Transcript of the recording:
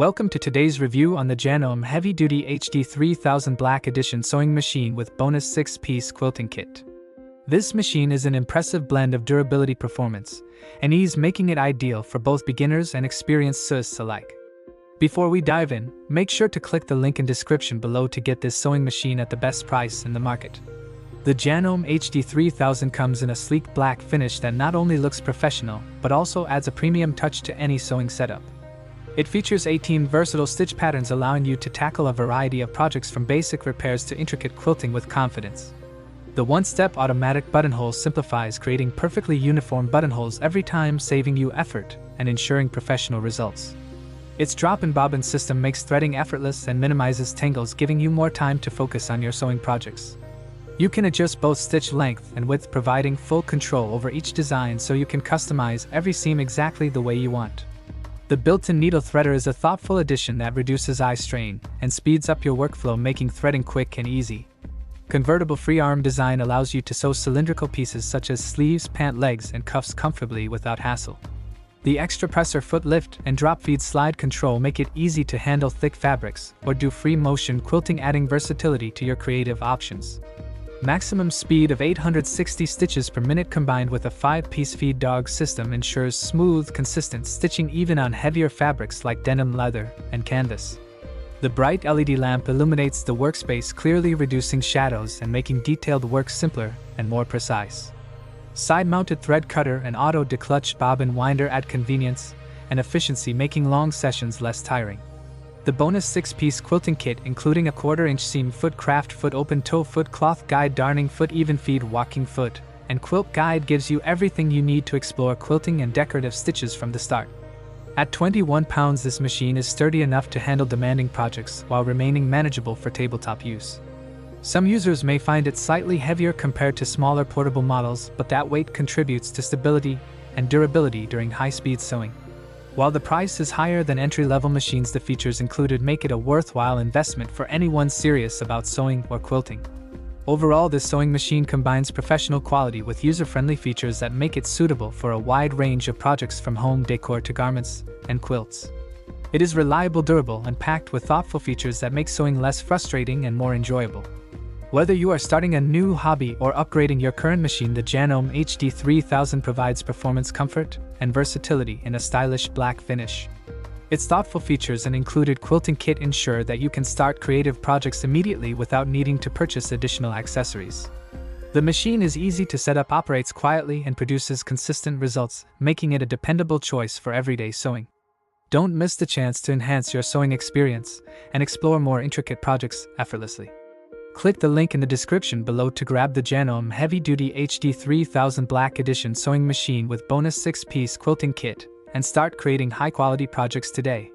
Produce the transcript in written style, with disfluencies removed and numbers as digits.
Welcome to today's review on the Janome Heavy-Duty HD-3000 Black Edition Sewing Machine with bonus 6-piece quilting kit. This machine is an impressive blend of durability, performance, and ease, making it ideal for both beginners and experienced sewists alike. Before we dive in, make sure to click the link in description below to get this sewing machine at the best price in the market. The Janome HD-3000 comes in a sleek black finish that not only looks professional, but also adds a premium touch to any sewing setup. It features 18 versatile stitch patterns, allowing you to tackle a variety of projects from basic repairs to intricate quilting with confidence. The one-step automatic buttonhole simplifies creating perfectly uniform buttonholes every time, saving you effort and ensuring professional results. Its drop and bobbin system makes threading effortless and minimizes tangles, giving you more time to focus on your sewing projects. You can adjust both stitch length and width, providing full control over each design so you can customize every seam exactly the way you want. The built-in needle threader is a thoughtful addition that reduces eye strain and speeds up your workflow, making threading quick and easy. Convertible free arm design allows you to sew cylindrical pieces such as sleeves, pant legs, and cuffs comfortably without hassle. The extra presser foot lift and drop feed slide control make it easy to handle thick fabrics or do free motion quilting, adding versatility to your creative options. Maximum speed of 860 stitches per minute combined with a 5-piece feed dog system ensures smooth, consistent stitching even on heavier fabrics like denim, leather, and canvas. The bright LED lamp illuminates the workspace, clearly reducing shadows and making detailed work simpler and more precise. Side-mounted thread cutter and auto-declutch bobbin winder add convenience and efficiency, making long sessions less tiring. The bonus 6-piece quilting kit, including a 1/4-inch seam foot, craft foot, open toe foot, cloth guide, darning foot, even feed, walking foot, and quilt guide, gives you everything you need to explore quilting and decorative stitches from the start. At 21 pounds, this machine is sturdy enough to handle demanding projects while remaining manageable for tabletop use. Some users may find it slightly heavier compared to smaller portable models, but that weight contributes to stability and durability during high-speed sewing. While the price is higher than entry-level machines, the features included make it a worthwhile investment for anyone serious about sewing or quilting. Overall, this sewing machine combines professional quality with user-friendly features that make it suitable for a wide range of projects, from home decor to garments and quilts. It is reliable, durable, and packed with thoughtful features that make sewing less frustrating and more enjoyable. Whether you are starting a new hobby or upgrading your current machine, the Janome HD-3000 provides performance, comfort, and versatility in a stylish black finish. Its thoughtful features and included quilting kit ensure that you can start creative projects immediately without needing to purchase additional accessories. The machine is easy to set up, operates quietly, and produces consistent results, making it a dependable choice for everyday sewing. Don't miss the chance to enhance your sewing experience and explore more intricate projects effortlessly. Click the link in the description below to grab the Janome Heavy-Duty HD-3000 Black Edition Sewing Machine with bonus 6-piece quilting kit and start creating high-quality projects today.